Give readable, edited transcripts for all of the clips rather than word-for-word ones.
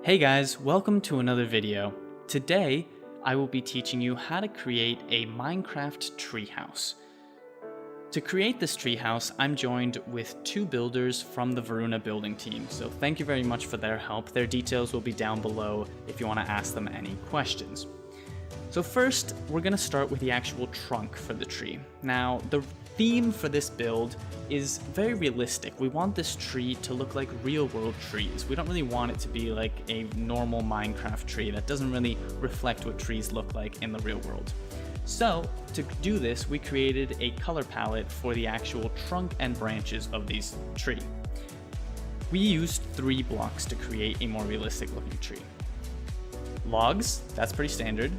Hey guys, welcome to another video. Today, I will be teaching you how to create a Minecraft treehouse. To create this treehouse, I'm joined with two builders from the Varuna building team, so thank you very much for their help. Their details will be down below if you want to ask them any questions. So first, we're going to start with the actual trunk for the tree. Now, the theme for this build is very realistic. We want this tree to look like real-world trees. We don't really want it to be like a normal Minecraft tree that doesn't really reflect what trees look like in the real world. So, to do this, we created a color palette for the actual trunk and branches of this tree. We used 3 blocks to create a more realistic looking tree. Logs, that's pretty standard.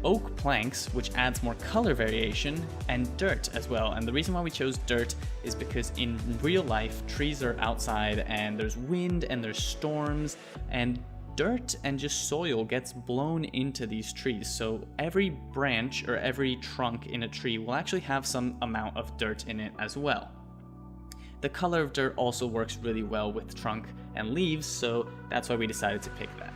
Oak planks, which adds more color variation, and dirt as well. And the reason why we chose dirt is because in real life, trees are outside and there's wind and there's storms, and dirt and just soil gets blown into these trees. So every branch or every trunk in a tree will actually have some amount of dirt in it as well. The color of dirt also works really well with trunk and leaves, so that's why we decided to pick that.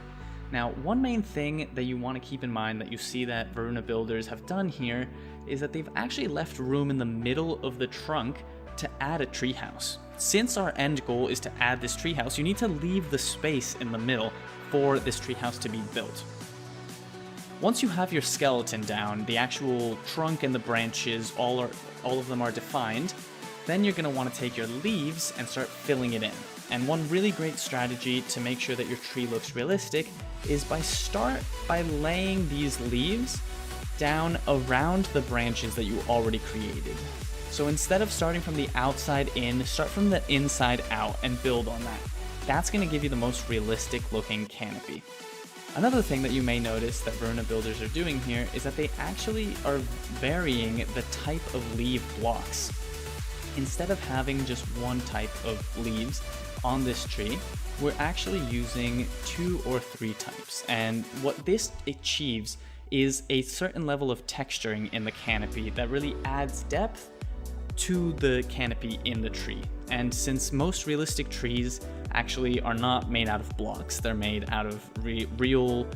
Now, one main thing that you want to keep in mind that you see that Varuna builders have done here is that they've actually left room in the middle of the trunk to add a treehouse. Since our end goal is to add this treehouse, you need to leave the space in the middle for this treehouse to be built. Once you have your skeleton down, the actual trunk and the branches, all of them are defined, then you're going to want to take your leaves and start filling it in. And one really great strategy to make sure that your tree looks realistic is by laying these leaves down around the branches that you already created. So instead of starting from the outside in, start from the inside out and build on that. That's going to give you the most realistic looking canopy. Another thing that you may notice that Varuna builders are doing here is that they actually are varying the type of leaf blocks. Instead of having just one type of leaves on this tree, we're actually using 2 or 3 types. And what this achieves is a certain level of texturing in the canopy that really adds depth to the canopy in the tree. And since most realistic trees actually are not made out of blocks, they're made out of real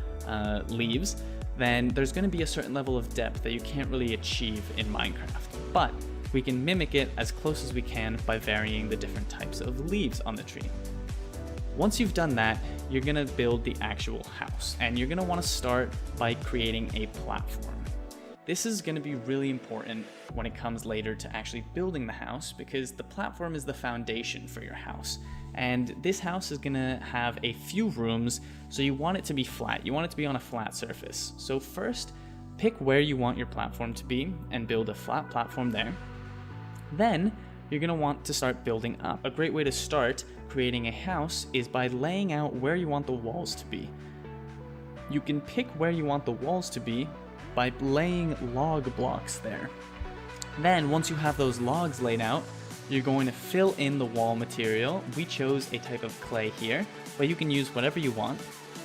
leaves, then there's going to be a certain level of depth that you can't really achieve in Minecraft. But we can mimic it as close as we can by varying the different types of leaves on the tree. Once you've done that, you're going to build the actual house, and you're going to want to start by creating a platform. This is going to be really important when it comes later to actually building the house, because the platform is the foundation for your house. And this house is going to have a few rooms, so you want it to be flat. You want it to be on a flat surface. So first, pick where you want your platform to be and build a flat platform there. Then, you're going to want to start building up. A great way to start creating a house is by laying out where you want the walls to be. You can pick where you want the walls to be by laying log blocks there. Then, once you have those logs laid out, you're going to fill in the wall material. We chose a type of clay here, but you can use whatever you want.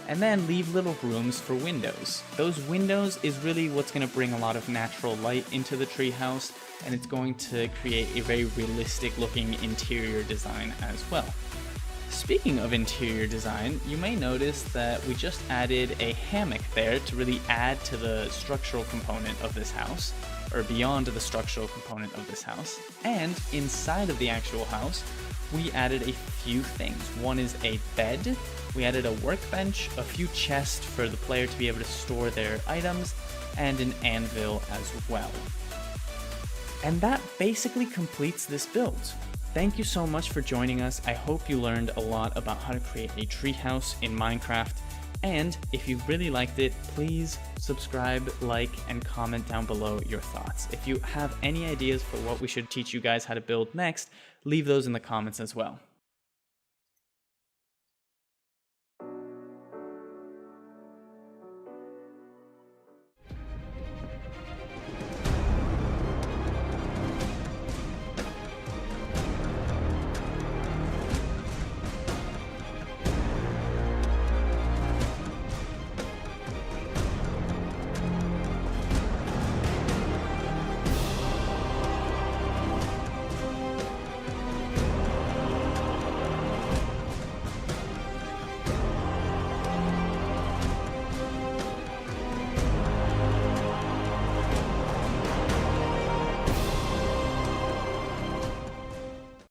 And then leave little rooms for windows. Those windows is really what's going to bring a lot of natural light into the treehouse, and it's going to create a very realistic looking interior design as well. Speaking of interior design, you may notice that we just added a hammock there to really add to the structural component of this house, or beyond the structural component of this house. And inside of the actual house, we added a few things. One is a bed. We added a workbench, a few chests for the player to be able to store their items, and an anvil as well. And that basically completes this build. Thank you so much for joining us. I hope you learned a lot about how to create a treehouse in Minecraft. And if you really liked it, please subscribe, like, and comment down below your thoughts. If you have any ideas for what we should teach you guys how to build next, leave those in the comments as well.